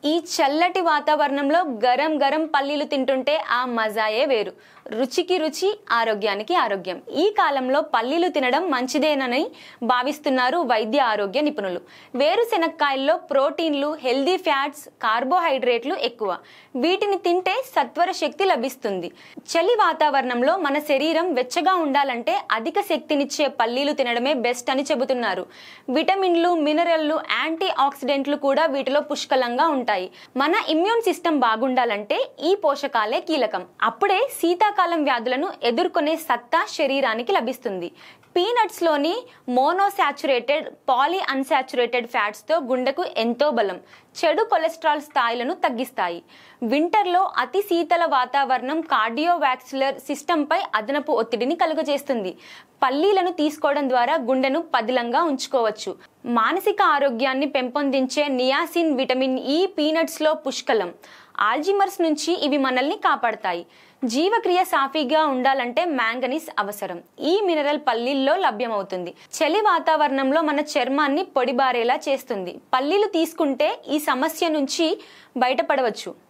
ఈ చల్లటి వాతావరణంలో గరం గరం పల్లీలు తింటుంటే ఆ మజాయే వేరు. రుచికి రుచి, ఆరోగ్యానికి ఆరోగ్యం. ఈ కాలంలో పల్లీలు తినడం మంచిదేనని భావిస్తున్నారు వైద్య ఆరోగ్య నిపుణులు. వేరుశెనక్కాయల్లో ప్రోటీన్లు, హెల్దీ ఫ్యాట్స్, కార్బోహైడ్రేట్లు ఎక్కువ. వీటిని తింటే సత్వర శక్తి లభిస్తుంది. చలి వాతావరణంలో మన శరీరం వెచ్చగా ఉండాలంటే అధిక శక్తినిచ్చే పల్లీలు తినడమే బెస్ట్ అని చెబుతున్నారు. విటమిన్లు, మినరల్లు, యాంటీ ఆక్సిడెంట్లు కూడా వీటిలో పుష్కలంగా ఉంటాయి. మన ఇమ్యూన్ సిస్టమ్ బాగుండాలంటే ఈ పోషకాలే కీలకం. అప్పుడే శీతాకాలం వ్యాధులను ఎదుర్కొనే సత్తా శరీరానికి లభిస్తుంది. పీనట్స్ లోని మోనోసాచురేటెడ్, పాలీ అన్సాచురేటెడ్ ఫ్యాట్స్ తో గుండెకు ఎంతో బలం. చెడు కొలెస్ట్రాల్ స్థాయిలను తగ్గిస్తాయి. వింటర్లో అతి శీతల వాతావరణం కార్డియోవాస్క్యులర్ సిస్టంపై అదనపు ఒత్తిడిని కలుగజేస్తుంది. పల్లీలను తీసుకోవడం ద్వారా గుండెను పదిలంగా ఉంచుకోవచ్చు. మానసిక ఆరోగ్యాన్ని పెంపొందించే నియాసిన్, విటమిన్ ఈ పీనట్స్ లో పుష్కలం. ఆల్జిమర్స్ నుంచి ఇవి మనల్ని కాపాడతాయి. జీవక్రియ సాఫీగా ఉండాలంటే మ్యాంగనీస్ అవసరం. ఈ మినరల్ పల్లీల్లో లభ్యమవుతుంది. చలి వాతావరణంలో మన చర్మాన్ని పొడిబారేలా చేస్తుంది. పల్లీలు తీసుకుంటే ఈ సమస్య నుంచి బయటపడవచ్చు.